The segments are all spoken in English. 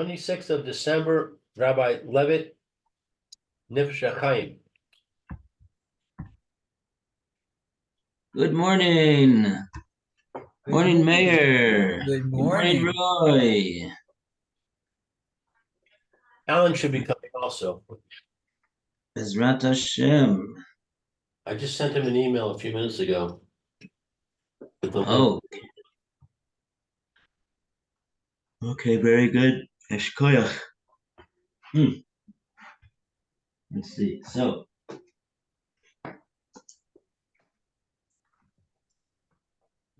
26th of December, Rabbi Levitt, Nefesh Hahaim. Good morning. Morning, Mayor. Good Good morning, morning. Roy. Alan should be coming also. Bezrat Hashem. I just sent him an email a few minutes ago. With the link. Oh. Okay, very good. Eshkoyach. Let's see. So.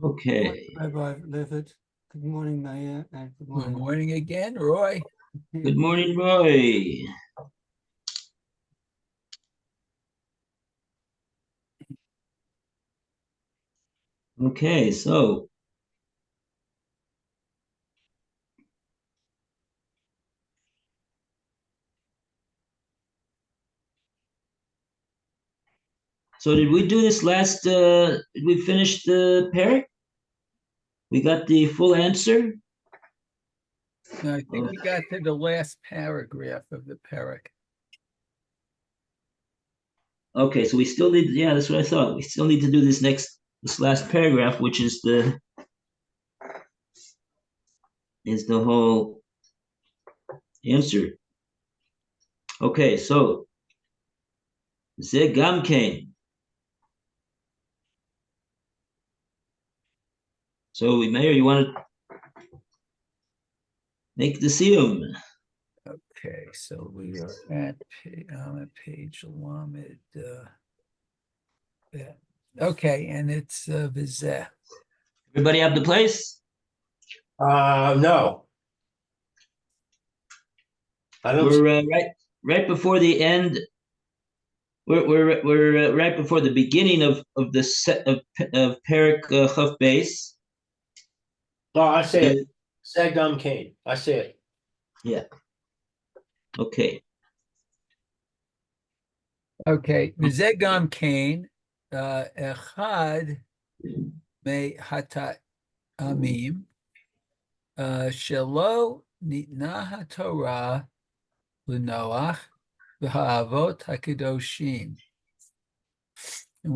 Okay. Rabbi Levitt. Good morning, Mayor, and good Good morning. morning again, Roy. Good morning, Roy. Okay, so. So did we do this last, did we finish the pair? We got the full answer? No, I think we got to the last paragraph of the parak. Okay, so we still need, yeah, that's what I thought. We still need to do this last paragraph, which is the whole answer. Okay, so Ze Gamkein. So Mayor, you want to make the siyum? Okay, so we are at page Lamed. Yeah. Okay, and it's Vizeh. Everybody have the place? No. I don't. We're right before the end. We're right before the beginning of the set of Perik Chaf Base. Oh, I say it. Sagdam Kane. I say it. Yeah. Okay. Okay, Vizeh Gam Kain, Echad Me Hata Amim, Shelo Nitna HaTorah L'Noach V'Ha'avot HaKadoshim. And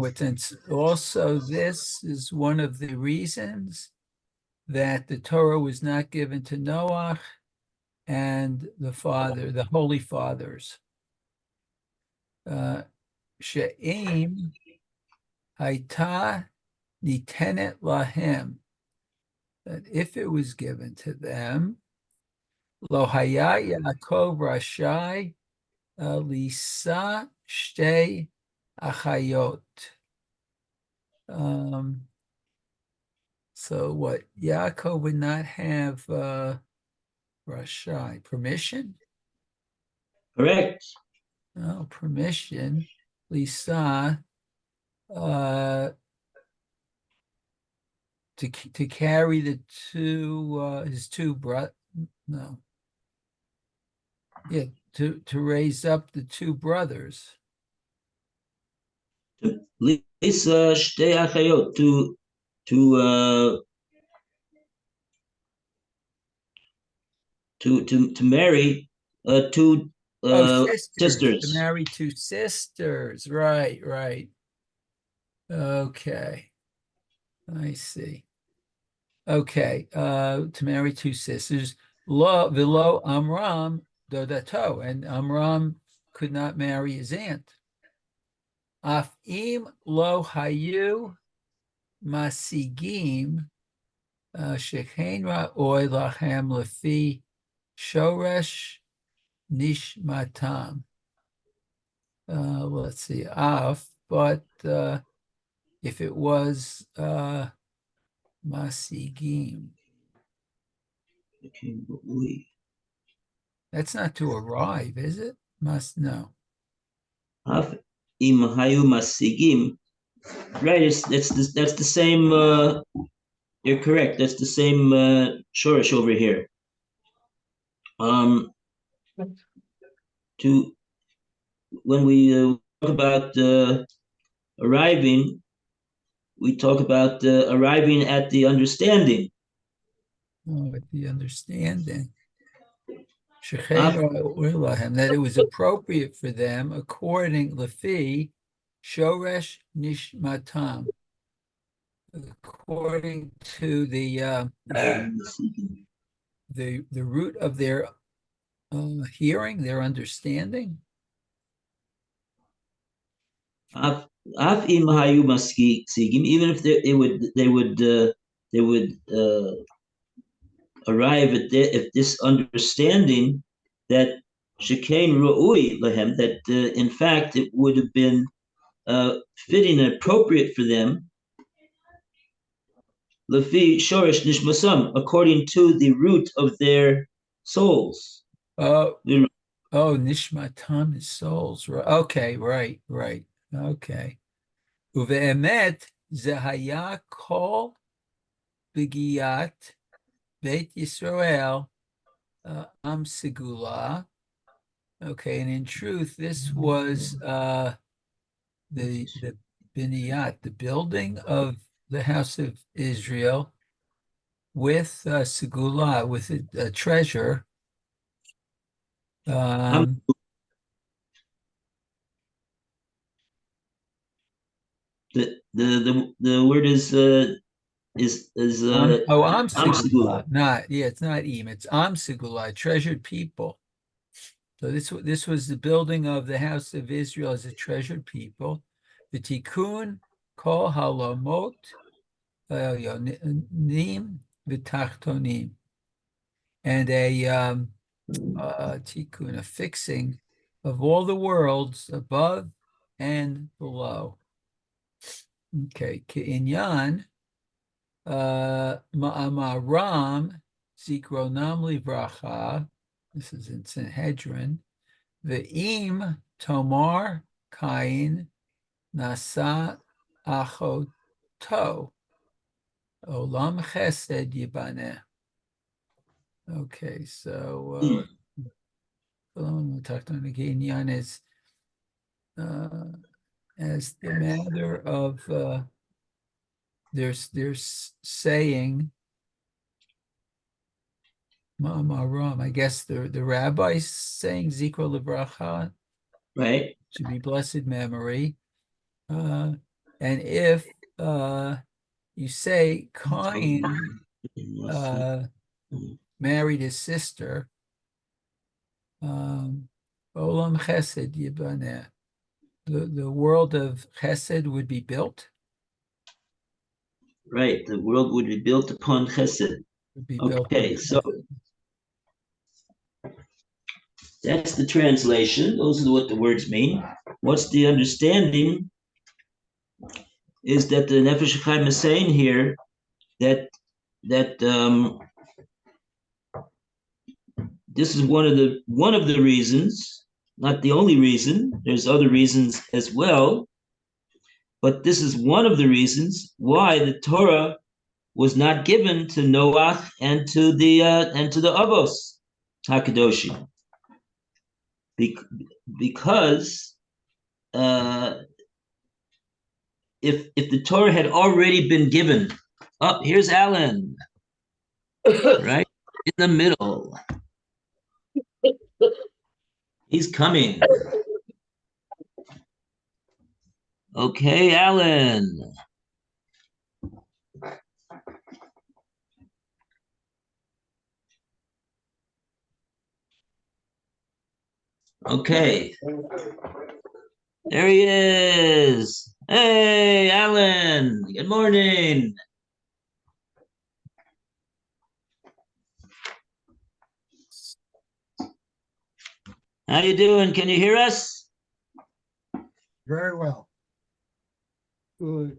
also this is one of the reasons that the Torah was not given to Noach and the Holy Fathers. She'im Haita Nitenet Lahem, that if it was given to them, Lo Haya Yaakov Rashai Lisa Shtei Achayot. So what? Yaakov would not have Rashai permission? Correct. No permission. Lisa to carry the his two brothers. No. Yeah, to raise up the two brothers. Lisa Shtei Achayot, to marry two sisters. To marry two sisters. Right. Okay. I see. Okay. To marry two sisters. Vilo Amram Dodato. And Amram could not marry his aunt. Afim lo hayu masigim shechein ra'oi lachem lefi shoresh nishmatam. Let's see, but if it was masigim, that's not to arrive, is it? No. Im hayu masigim. Right, that's the same. You're correct. That's the same shorish over here. When we talk about arriving, we talk about arriving at the understanding. Oh, at the understanding. that it was appropriate for them according Lefi Shoresh Nishmatam, according to the root of their hearing, their understanding. Even if they would arrive at this understanding that shekain ru'ui lahem, that in fact it would have been fitting and appropriate for them, lefi shoresh nishmasam, according to the root of their souls. Nishmatam is souls. Right. Okay, right. Okay. Uve'emet zehaya kol b'giyat Beit Yisrael am segula. Okay, and in truth, this was the biniyat, the building of the house of Israel with segula, with a treasure. The word is am segula. It's not im, it's am segula, treasured people. So this was the building of the house of Israel as a treasured people. The tikkun kol halomot nim v'tachtonim, and a tikkun, a fixing of all the worlds above and below. Okay, ke'inyan ma'amaram zikronam livracha. This is in Sanhedrin. Ve'im tomar kain nasa achoto olam chesed yibaneh. Okay, so Inyan is as the matter of they're saying Ma'amaram. I guess the rabbi's saying Zikra Livracha, right, should be blessed memory. And if you say Cain married his sister, Olam Chesed Yibaneh, the world of Chesed would be built. Right, the world would be built upon Chesed. Okay, so that's the translation. Those are what the words mean. What's the understanding? Is that the Nefesh Hahaim is saying here that this is one of the reasons, not the only reason. There's other reasons as well, but this is one of the reasons why the Torah was not given to Noach and to the Avos Hakadoshim, because if the Torah had already been given, here's Alan, right in the middle. He's coming. Okay, Alan. Okay. There he is. Hey, Alan. Good morning. How you doing? Can you hear us? Very well. Good.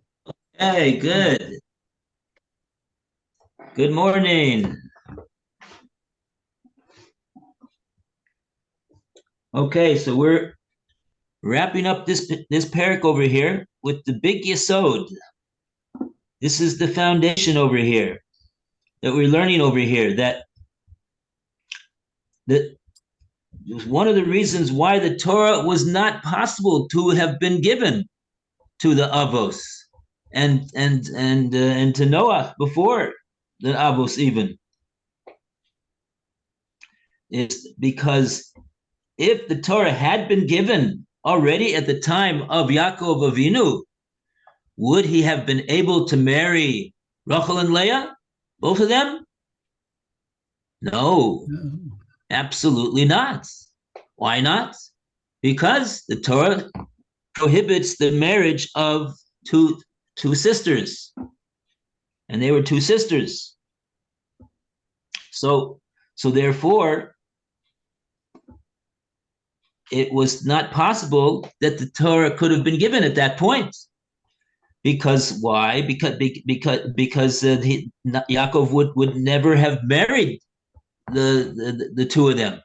Hey, good. Good morning. Okay, so we're wrapping up this parak over here with the big yesod. This is the foundation over here that we're learning over here. That one of the reasons why the Torah was not possible to have been given to the Avos and to Noah before the Avos even. is because if the Torah had been given already at the time of Yaakov Avinu, would he have been able to marry Rachel and Leah, both of them? No, absolutely not. Why not? Because the Torah prohibits the marriage of two sisters, and they were two sisters. So therefore, it was not possible that the Torah could have been given at that point. Because why? Because Yaakov would never have married the two of them.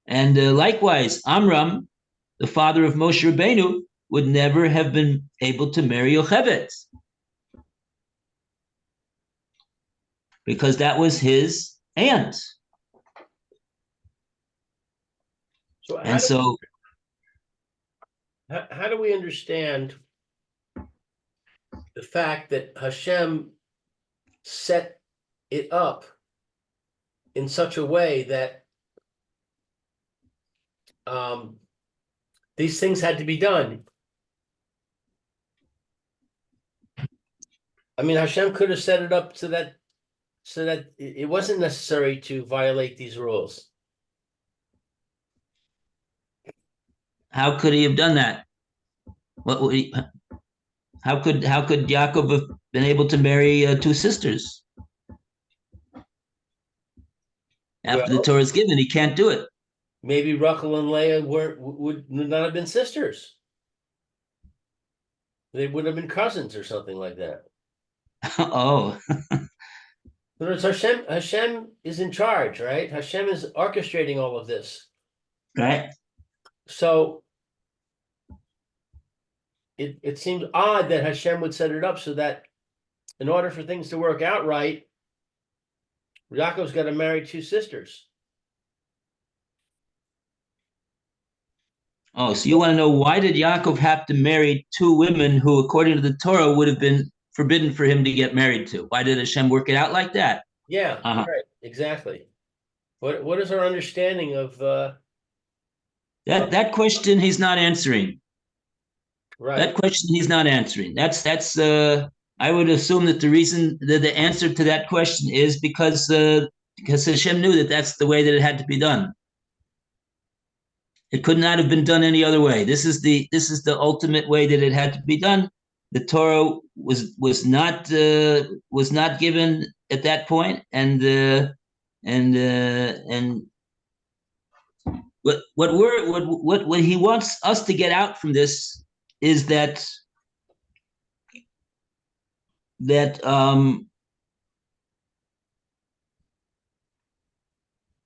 And likewise, Amram, the father of Moshe Rabbeinu, would never have been able to marry Yocheved, because that was his aunt. How do we understand the fact that Hashem set it up in such a way that these things had to be done? I mean, Hashem could have set it up so that it wasn't necessary to violate these rules. How could he have done that? How could Yaakov have been able to marry two sisters? After the Torah is given, he can't do it. Maybe Rachel and Leah would not have been sisters. They would have been cousins or something like that. Oh. In other words, Hashem is in charge, right? Hashem is orchestrating all of this. Right. So it seems odd that Hashem would set it up so that in order for things to work out right, Yaakov's got to marry two sisters. Oh, so you want to know, why did Yaakov have to marry two women who, according to the Torah, would have been forbidden for him to get married to? Why did Hashem work it out like that? Yeah, right, exactly. What is our understanding of that question? He's not answering. Right. That question he's not answering. That's I would assume that the answer to that question is because Hashem knew that that's the way that it had to be done. It could not have been done any other way. This is the ultimate way that it had to be done. The Torah was not given at that point, and what he wants us to get out from this is that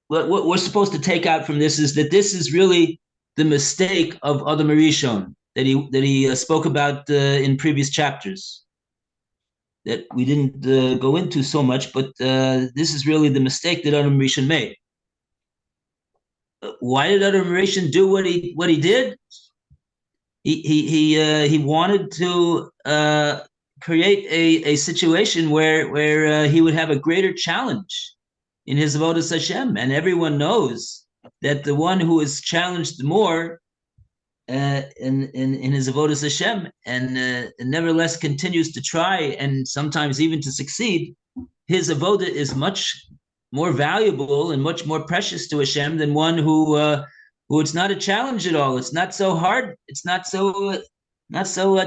what we're supposed to take out from this is that this is really the mistake of Adam Rishon that he spoke about in previous chapters that we didn't go into so much, but this is really the mistake that Adam Rishon made. Why did Adam Rishon do what he did? He wanted to create a situation where he would have a greater challenge in his avodas Hashem, and everyone knows that the one who is challenged more in his avodas Hashem and nevertheless continues to try and sometimes even to succeed, his avodah is much more valuable and much more precious to Hashem than one who it's not a challenge at all. It's not so hard. It's not so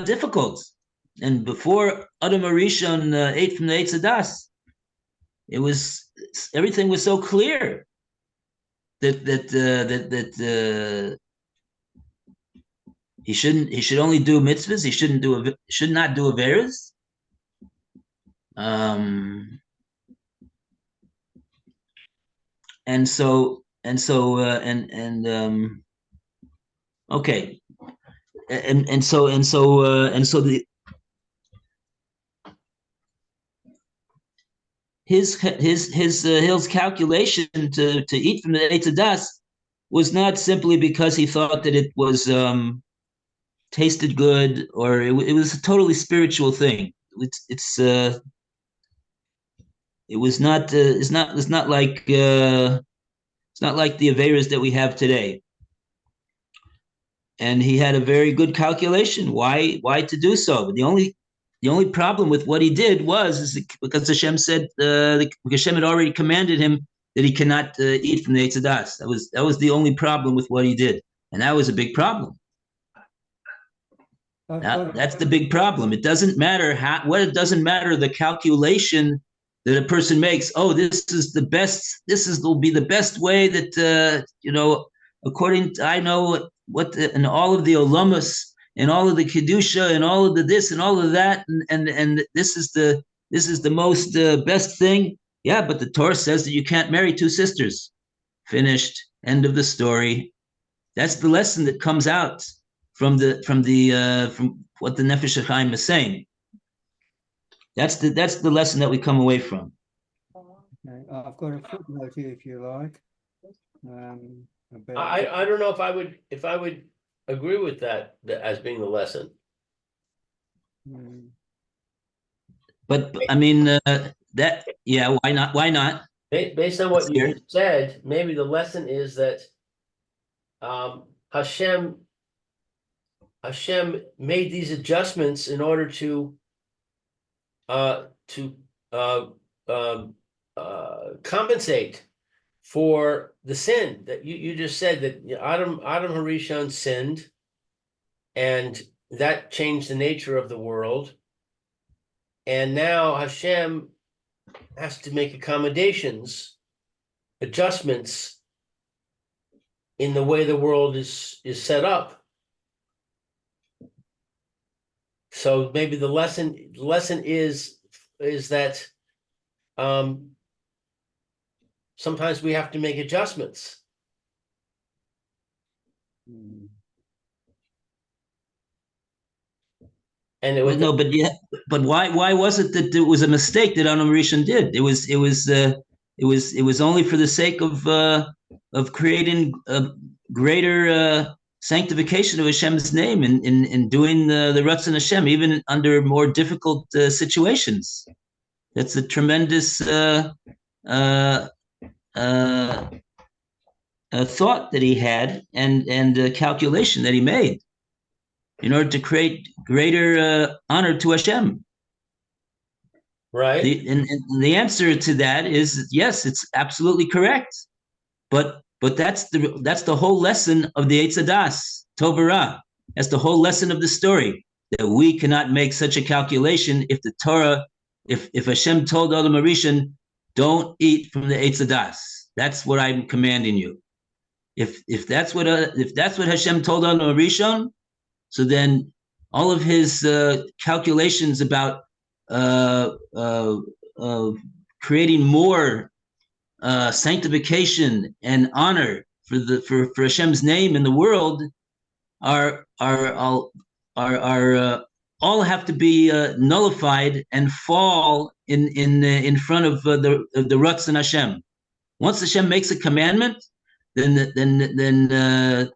difficult. And before Adam Rishon ate from the Eitz Hadas, everything was so clear that he should only do mitzvahs. He should not do averos. Okay, and so his calculation to eat from the Eitz Hadas was not simply because he thought that it was tasted good, or it was a totally spiritual thing. It's It was not. It's not. It's not like. It's not like the Averas that we have today. And he had a very good calculation why to do so. But the only problem with what he did was because Hashem said Hashem had already commanded him that he cannot eat from the Eitz Hadas. That was the only problem with what he did, and that was a big problem. That's the big problem. It doesn't matter it doesn't matter the calculation that a person makes. Oh, this is the best. Will be the best way that according to I know what and all of the olamas and all of the kedusha and all of the this and all of that and this is the most best thing. Yeah, but the Torah says that you can't marry two sisters. Finished. End of the story. That's the lesson that comes out from what the Nefesh Hahaim is saying. That's the lesson that we come away from. Okay, I've got a footnote here if you like. I don't know if I would agree with that as being the lesson. But I mean why not? Why not? Based on what you said, maybe the lesson is that Hashem made these adjustments in order to compensate for the sin that you just said, that Adam Harishon sinned, and that changed the nature of the world. And now Hashem has to make accommodations, adjustments in the way the world is set up. So maybe the lesson is that sometimes we have to make adjustments. And it was but why was it that it was a mistake that Adam Rishon did? It was only for the sake of creating a greater sanctification of Hashem's name in doing the Ratzon Hashem, even under more difficult situations. That's a tremendous thought that he had and calculation that he made in order to create greater honor to Hashem. Right. And the answer to that is yes, it's absolutely correct. But that's the whole lesson of the Eitz Hadas, Tov Ra. That's the whole lesson of the story, that we cannot make such a calculation if the Torah, if Hashem told Adam Harishon, don't eat from the Eitz Hadas. That's what I'm commanding you. If that's what Hashem told Adam Harishon, so then all of his calculations about creating more sanctification and honor for Hashem's name in the world are all have to be nullified and fall in front of the Ratzon Hashem. Once Hashem makes a commandment, then the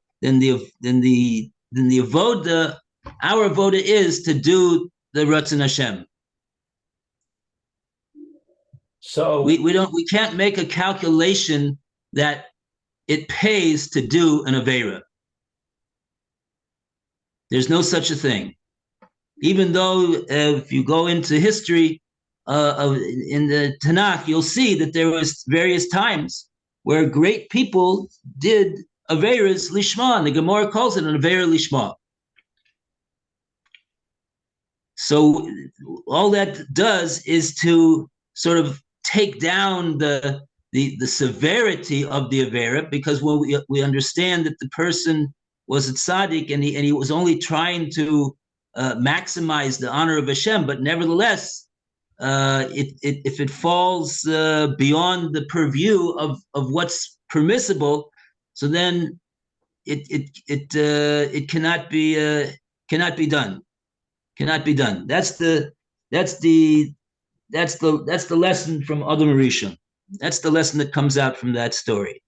avoda, our avoda is to do the Ratzon Hashem. So we can't make a calculation that it pays to do an Aveira. There's no such a thing. Even though if you go into history in the Tanakh, you'll see that there was various times where great people did Aveiras Lishma, and the Gemara calls it an Aveira Lishma. So all that does is to sort of take down the severity of the Aveira, because when we understand that the person was a tzaddik and he was only trying to maximize the honor of Hashem, but nevertheless, if it falls beyond the purview of what's permissible, so then it cannot be done. Cannot be done. That's the lesson from Adam Rishon. That's the lesson that comes out from that story.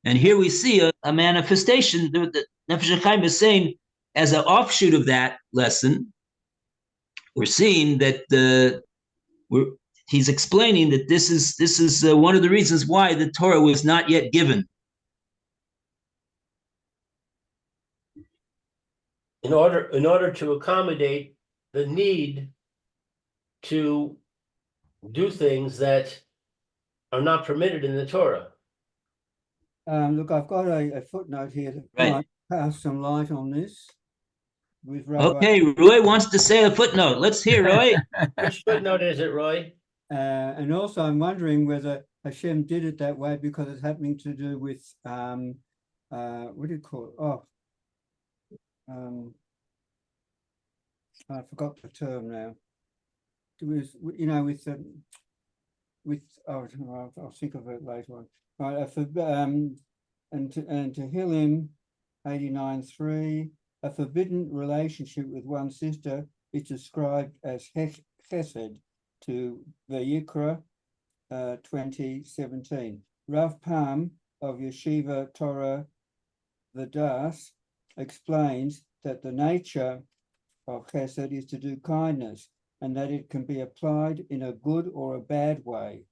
And here we see a manifestation. The Nefesh Hachaim is saying, as an offshoot of that lesson, we're seeing that he's explaining that this is one of the reasons why the Torah was not yet given. In order to accommodate the need to do things that are not permitted in the Torah. Look, I've got a footnote here that Right. might cast some light on this. With Rabbi, Okay, Roy wants to say a footnote. Let's hear Roy. Which footnote is it, Roy? and also I'm wondering whether Hashem did it that way because it's happening to do with what do you call it? Oh, I forgot the term now. It was, you know, I'll think of it later on. Right, and Tehillim 89:3, a forbidden relationship with one sister is described as chesed to Vayikra 20:17. Rav Pam of Yeshiva Torah Vadas explains that the nature of chesed is to do kindness and that it can be applied in a good or a bad way.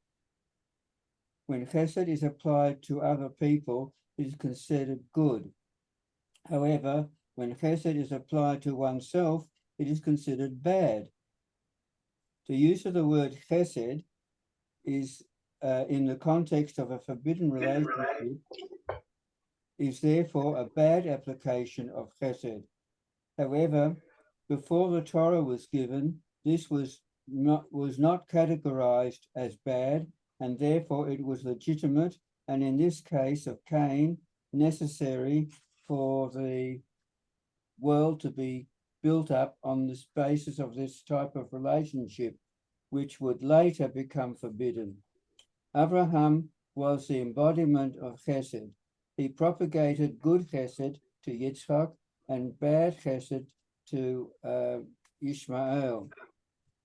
When chesed is applied to other people, it is considered good. However, when chesed is applied to oneself, it is considered bad. The use of the word chesed is in the context of a forbidden relationship is therefore a bad application of chesed. However, before the Torah was given, this was not categorized as bad, and therefore it was legitimate, and in this case of Cain, necessary for the world to be built up on the basis of this type of relationship, which would later become forbidden. Abraham was the embodiment of chesed. He propagated good chesed to Yitzchak and bad chesed to Ishmael.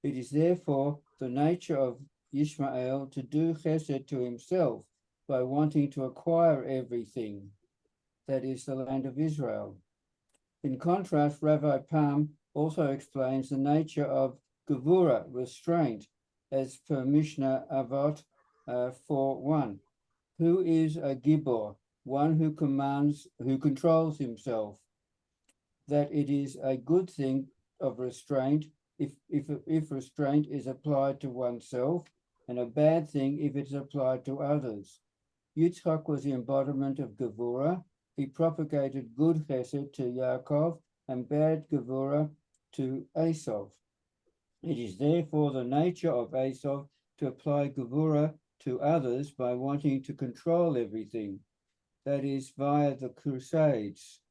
It is therefore the nature of Ishmael to do chesed to himself by wanting to acquire everything, that is the land of Israel. In contrast, Rabbi Pam also explains the nature of gevura, restraint, as per Mishnah Avot 4:1. Who is a gibor? One who controls himself. That it is a good thing of restraint if restraint is applied to oneself, and a bad thing if it's applied to others. Yitzchak was the embodiment of gevura. He propagated good chesed to Yaakov and bad gevura to Esau. It is therefore the nature of Esau to apply gevura to others by wanting to control everything, that is, via the Crusades.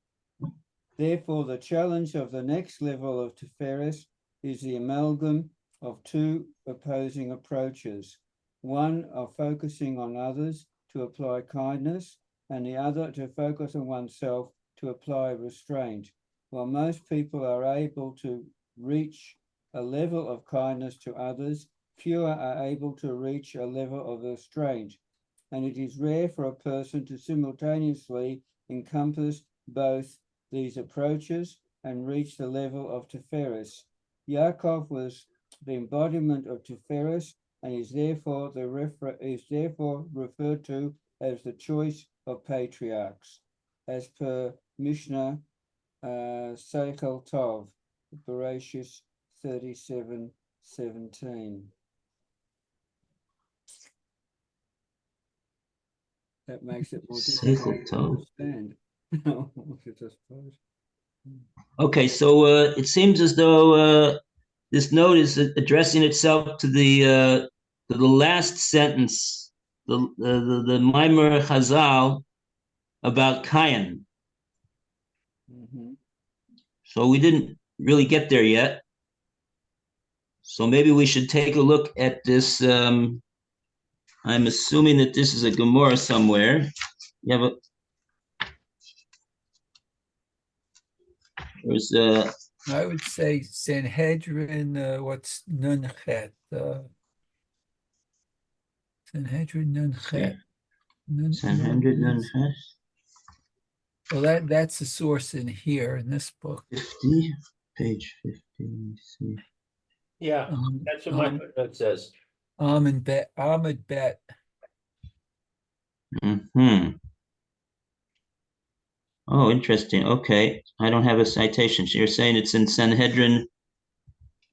Therefore, the challenge of the next level of Tiferes is the amalgam of two opposing approaches, one of focusing on others to apply kindness, and the other to focus on oneself to apply restraint. While most people are able to reach a level of kindness to others, fewer are able to reach a level of restraint, and it is rare for a person to simultaneously encompass both these approaches and reach the level of Tiferes. Yaakov was the embodiment of Tiferes and is therefore referred to as the choice of patriarchs, as per Mishnah Seichel Tov, Bereshis 37:17. That makes it more difficult to understand. Okay, so it seems as though this note is addressing itself to the last sentence, the Maimer Chazal about Cain. So we didn't really get there yet. So maybe we should take a look at this. I'm assuming that this is a Gemara somewhere. You have there's I would say Sanhedrin, what's Nunchet? Sanhedrin Nunchet. Sanhedrin Nunchet. Well, that's the source in here in this book. 50, page 50. Let me see. Yeah, that's what my footnote says. Ahmed Bet. Oh, interesting. Okay. I don't have a citation. So you're saying it's in Sanhedrin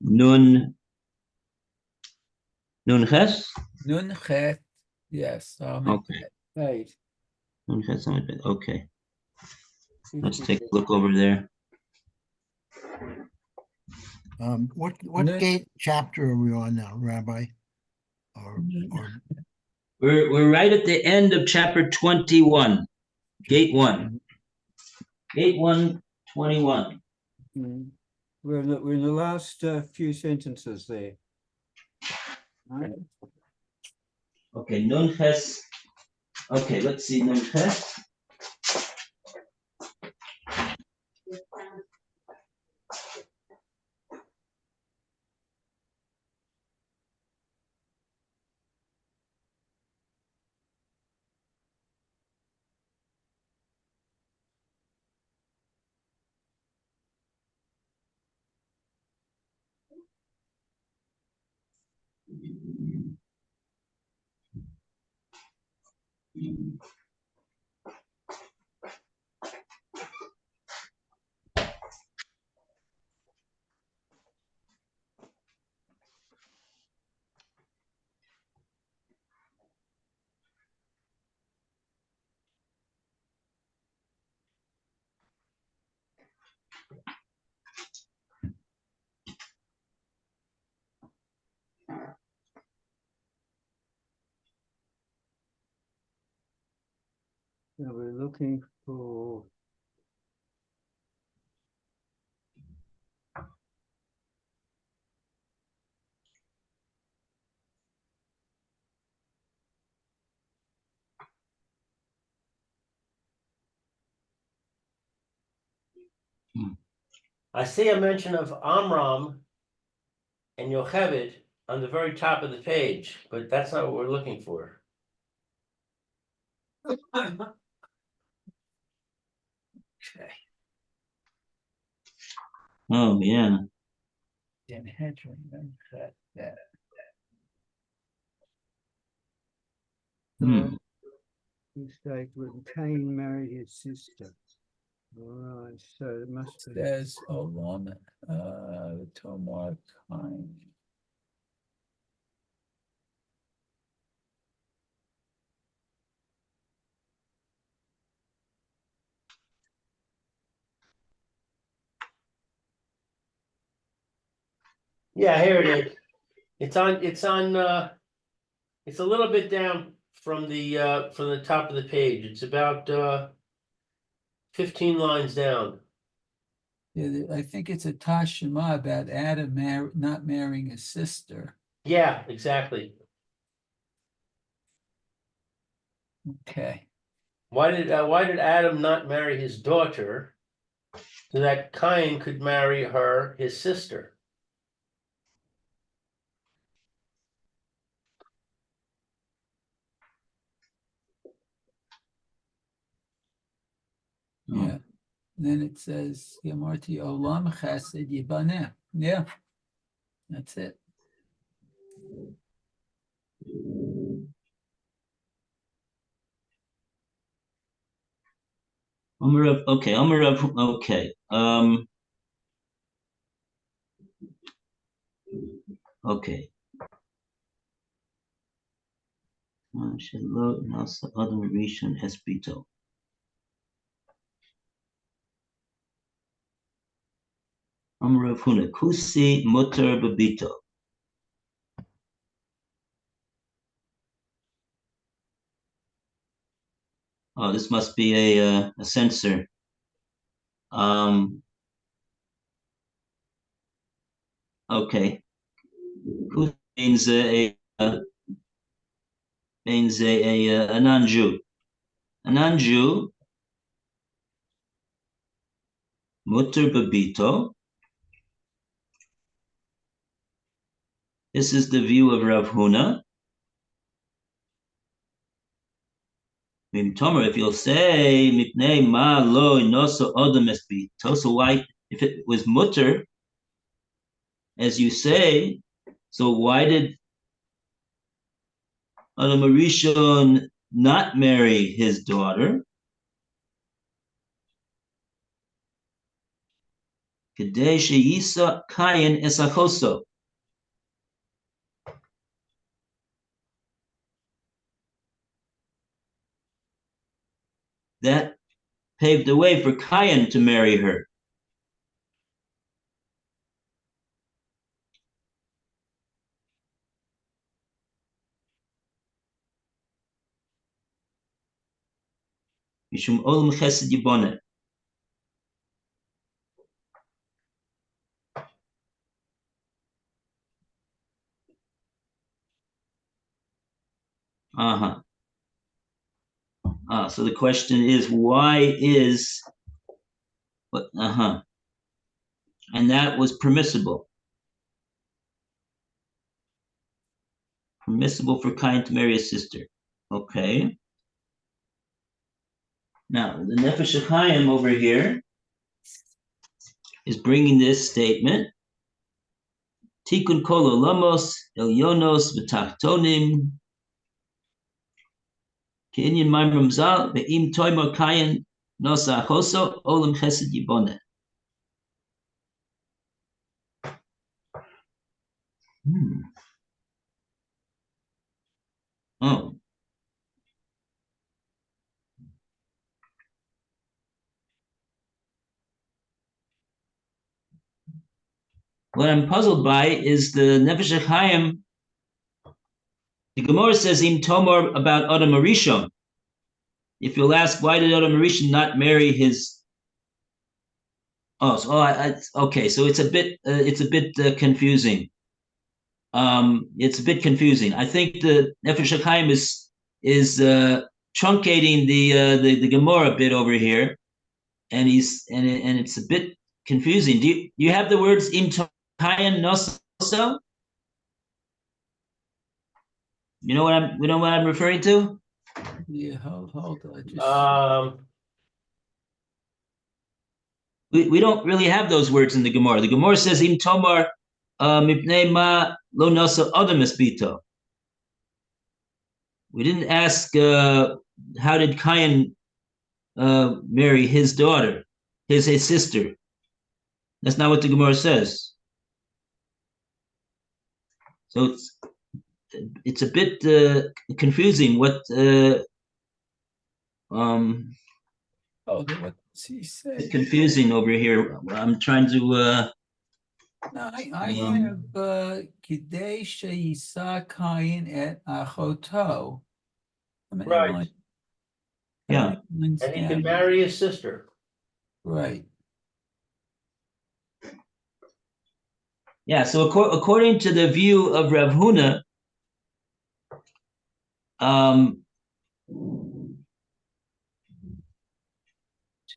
Nun Ches? Nun Chet. Yes, Ahmed Okay. Bet. 8. Nun Ches Ahmed Bet. Okay. Let's 50. take a look over there. What No. gate chapter are we on now, Rabbi? Or We're right at the end of chapter 21, gate 1. Gate 1, 21. We're in the last few sentences there. Right. Okay, Nun Ches. Okay, let's see Nun Ches. So we're looking for I see a mention of Amram and Yocheved on the very top of the page, but that's not what we're looking for. Okay. Oh, yeah. Sanhedrin, Nun Chet Bet. mistake when Cain married his sister. All right, so it must be. Says Olam, Tomar Kain. Yeah, here it is. It's a little bit down from the top of the page. It's about 15 lines down. Yeah, I think it's a Tashima about Adam not marrying his sister. Yeah, exactly. Okay. Why did Adam not marry his daughter so that Cain could marry her, his sister? Yeah. Then it says Yamarti Olam Chesed Yibaneh. Yeah. That's it. Amarav, okay, Amarav, okay. Okay. Shelo Nasa Adam Rishon Espito. Amarav Huna Kusi Mutter Babito. Oh, this must be a censor. Okay. Kusi means a non-Jew. A non-Jew, Mutter Babito. This is the view of Rav Huna. Tomer, if you'll say Mipnei Ma Lo Inoso Odom Espito, so why, if it was Mutter, as you say, so why did Adam Rishon not marry his daughter. Kedei sheyisa Kayin es achoso. That paved the way for Kayin to marry her. Mishum olam chesed yiboneh. So the question is, why is and that was permissible. Permissible for Kain to marry a sister. Okay. Now the Nefesh Hahaim over here is bringing this statement. Tikun kol olamos elyonos v'tachtonim Kinyan Maimram Zal, Be'im Toimor Kayan Nosa Choso, Olam Chesed Yiboneh. Oh. What I'm puzzled by is the Nefesh Hahaim. The Gemara says Im Tomor about Adam Rishon. If you'll ask, why did Adam Rishon not marry his? Okay. So it's a bit confusing. It's a bit confusing. I think the Nefesh Hahaim is truncating the Gemara a bit over here, and it's a bit confusing. Do you have the words Im Kayan Noso? You know what I'm referring to? Yeah, hold on. We don't really have those words in the Gemara. The Gemara says Im Tomar Mipnei Ma Lo Noso Adam Esbito. We didn't ask how did Kain marry his daughter, his sister. That's not what the Gemara says. So it's a bit confusing what what's he say? It's confusing over here. I'm trying to No, I have Kidei Sheyisa Kayin et Achoto. Right. Yeah. And he can marry his sister. Right. Yeah, so according to the view of Rav Huna,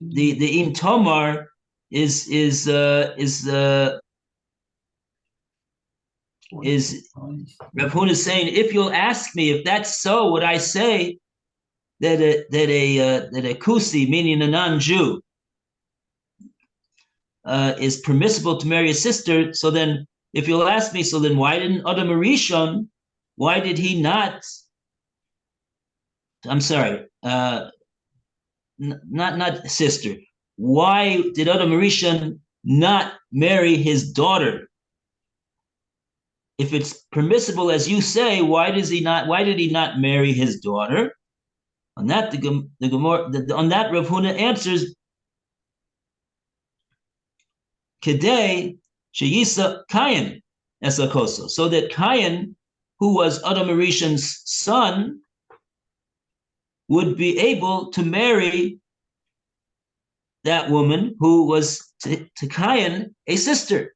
the Im Tomar is Rav Huna is saying, if you'll ask me if that's so, would I say that a Kusi, meaning a non-Jew, is permissible to marry a sister? So then, if you'll ask me, so then why didn't Adam Rishon? Why did he not? I'm sorry, not sister. Why did Adam Rishon not marry his daughter? If it's permissible, as you say, why did he not marry his daughter? On that, the Gemara, on that, Rav Huna answers, Kedei sheyisa Kayin esakoso, so that Kayin, who was Adam Rishon's son, would be able to marry that woman who was to Kayin a sister.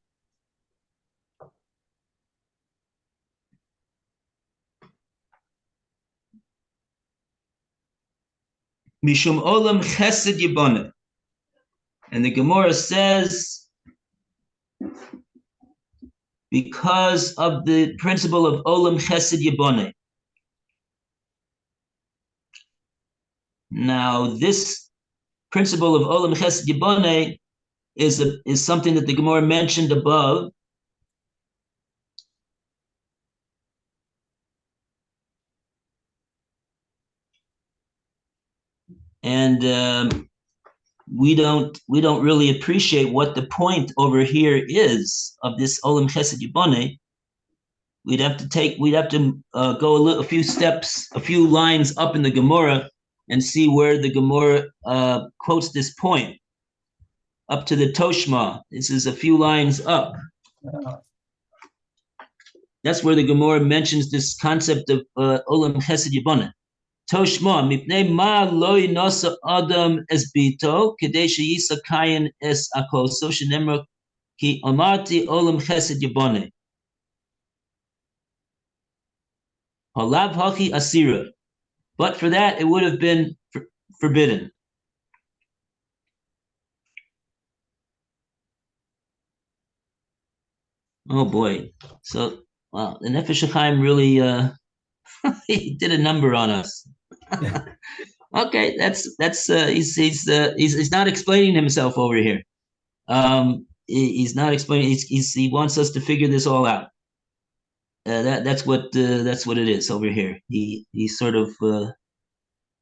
Mishum olam chesed yiboneh. And the Gemara says, because of the principle of olam chesed yiboneh. Now, this principle of olam chesed yiboneh is something that the Gemara mentioned above. and we don't really appreciate what the point over here is of this Olam Chesed Yiboneh. We'd have to go a few lines up in the Gemara and see where the Gemara quotes this point. Up to the Toshma. This is a few lines up. That's where the Gemara mentions this concept of Olam Chesed Yiboneh. Toshma, mipnei ma lo yinosa adam es bito, kedei sheyisa kayin es akoso, shenemra ki amarti Olam Chesed Yiboneh. Halav haki asira. But for that, it would have been forbidden. Oh boy. So, wow, the Nefesh Hahaim really he did a number on us. Okay, he's not explaining himself over here. He's not explaining. He wants us to figure this all out. That's what it is over here. He sort of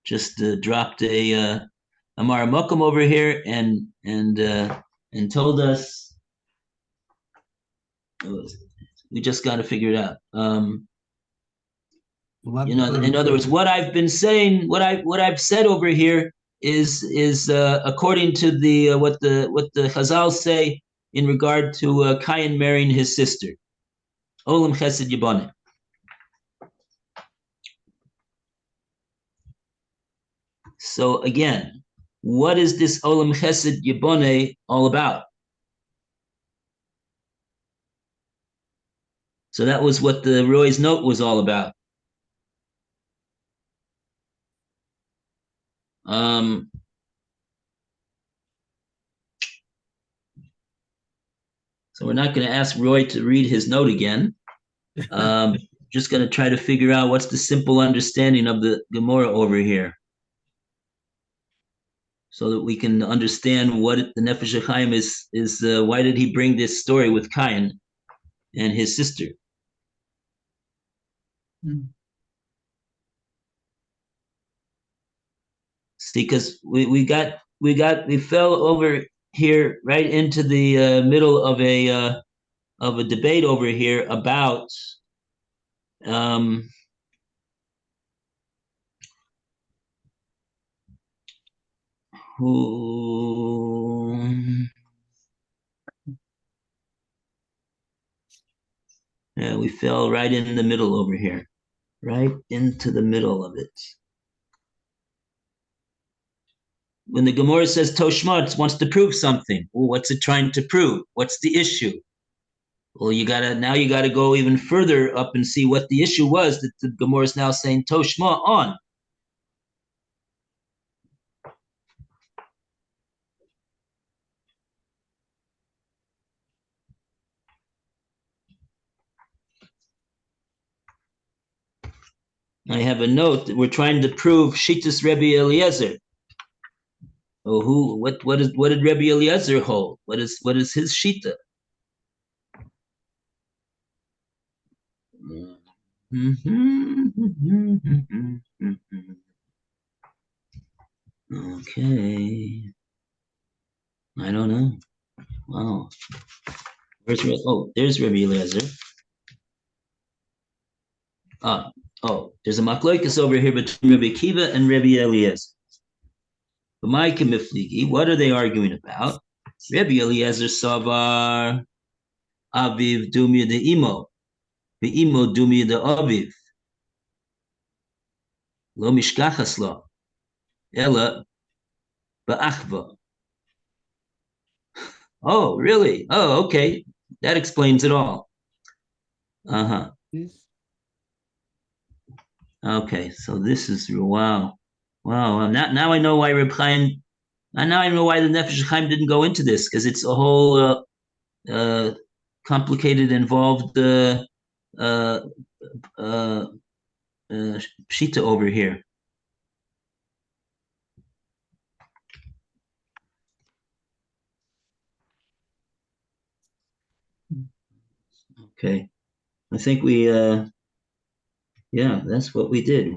just dropped a Maramokum over here and told us we just got to figure it out. In other words, what I've been saying, what I've said over here is according to the what the Chazal say in regard to Cain marrying his sister, Olam Chesed Yiboneh. So again, what is this Olam Chesed Yiboneh all about? So that was what the Roy's note was all about. So we're not going to ask Roy to read his note again. Just going to try to figure out what's the simple understanding of the Gemara over here, so that we can understand what the Nefesh Hahaim is. Why did he bring this story with Cain and his sister? See, because we fell over here right into the middle of a debate over here about yeah, we fell right in the middle over here, right into the middle of it. When the Gemara says Toshma, wants to prove something. Well, what's it trying to prove? What's the issue? Well, you gotta go even further up and see what the issue was that the Gemara is now saying Toshma on. I have a note that we're trying to prove Shitas Rebbe Eliezer. Oh, what did Rebbe Eliezer hold? What is his Shita? Okay. I don't know. Wow. There's Rebbe Eliezer. There's a machlokes over here between Rebbe Kiva and Rebbe Eliezer. But my Mifligi, what are they arguing about? Rebbe Eliezer Savar Aviv Dumya de Imo, the Imo Dumya de Aviv. Lo Mishkachas Lo, Ella Ba'achva. Oh, really? Oh, okay. That explains it all. Okay, so this is wow. Now I know why Reb Chaim. Now I know why the Nefesh Chaim didn't go into this, because it's a whole complicated, involved pshita over here. Okay, I think we that's what we did.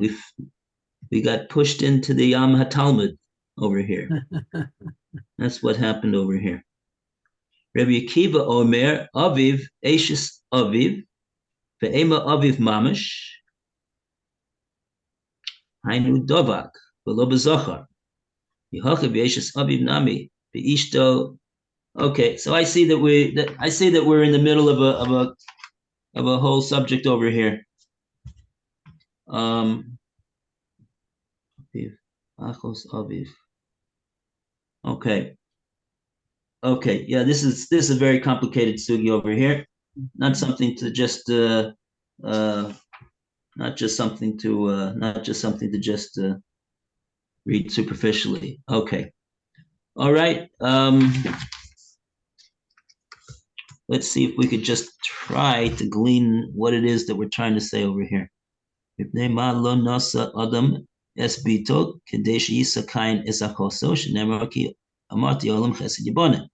We got pushed into the Yam HaTalmud. over here. That's what happened over here. Rabbi Akiva Omer, Aviv, Eishis Aviv, Ve'ema Aviv Mamash, Hainu Dovak, V'lo B'zochar, Yehochav Eishis Aviv Nami, Ve'ishto. Okay, so I see that we're in the middle of a whole subject over here. Aviv, Achos Aviv. Okay. Okay, yeah, this is a very complicated sugi over here. Not something to just not just something to just read superficially. Okay. All right. Let's see if we could just try to glean what it is that we're trying to say over here. Adam esbito kadesh yisakain esakoso shenemar amati olam chesed yiboneh.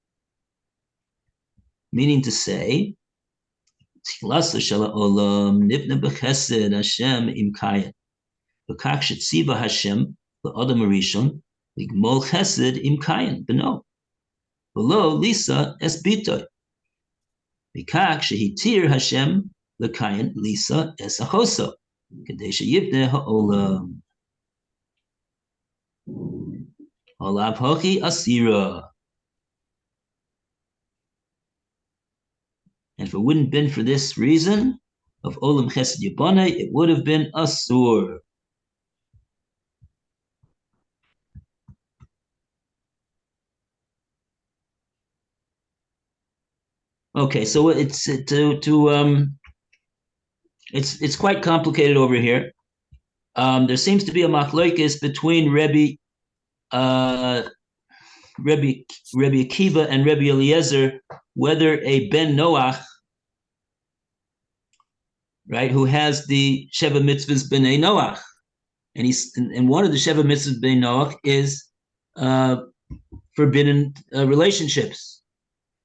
Meaning to say, Tchilasa shala olam nibna b'chesed Hashem im kayin. V'kach shetziva Hashem l'adam harishon ligmol chesed im kayin b'no. V'lo lisa es bitoy. V'kach shehitir Hashem l'kayin lisa es achoso. Kadei sheyivne ha'olam. Olav hochi asira. And if it wouldn't have been for this reason of Olam Chesed Yiboneh, it would have been Asur. Okay, so it's quite complicated over here. There seems to be a machlokes between Rebbe Akiva and Rebbe Eliezer, whether a ben Noach, right, who has the Sheva Mitzvahs b'nei Noach, and one of the Sheva Mitzvahs b'nei Noach is forbidden relationships,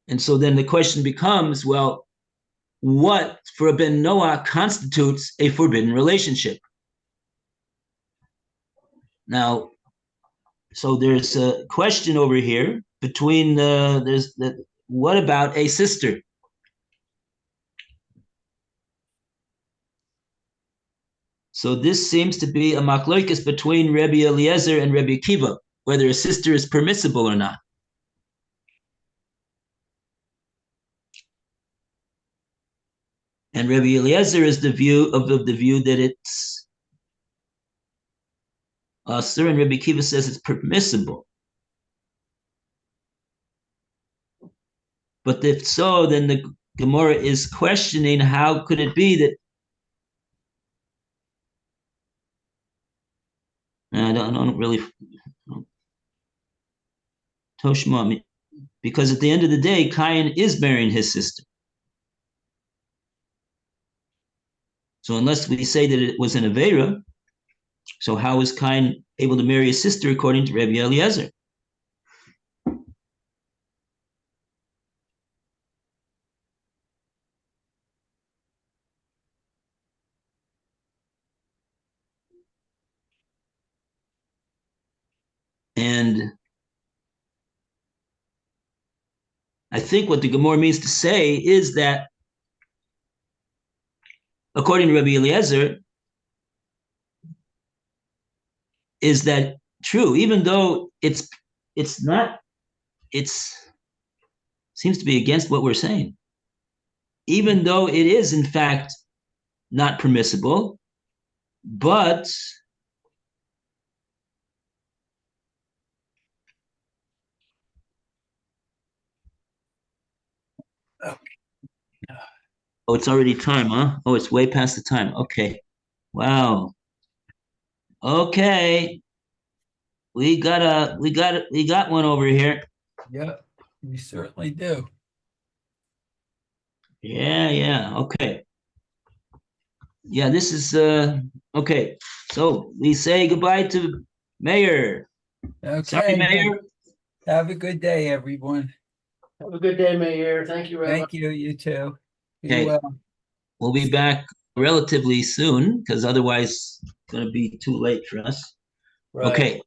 and so then the question becomes, well, what for a ben Noach constitutes a forbidden relationship? Now, so there's a question over here between what about a sister? So this seems to be a machlokes between Rebbe Eliezer and Rebbe Akiva, whether a sister is permissible or not. And Rebbe Eliezer is the view that it's Sir, and Rebbe Akiva says it's permissible. But if so, then the Gemara is questioning how could it be that I don't really Toshma, because at the end of the day, Cain is marrying his sister. So unless we say that it was an Avera, so how is Cain able to marry his sister according to Rebbe Eliezer? And I think what the Gemara means to say is that according to Rebbe Eliezer, is that true, even though it's seems to be against what we're saying. Even though it is in fact not permissible, but oh, it's already time, huh? Oh, it's way past the time. Okay. Wow. Okay. We got one over here. Yeah, we certainly do. Yeah. Okay. Yeah, this is okay. So we say goodbye to Mayor. Okay. Sorry, Mayor. Have a good day, everyone. Have a good day, Mayor. Thank you, Rabbi. Thank you. You too. Be Okay. well. We'll be back relatively soon because otherwise it's going to be too late for us. Right. Okay.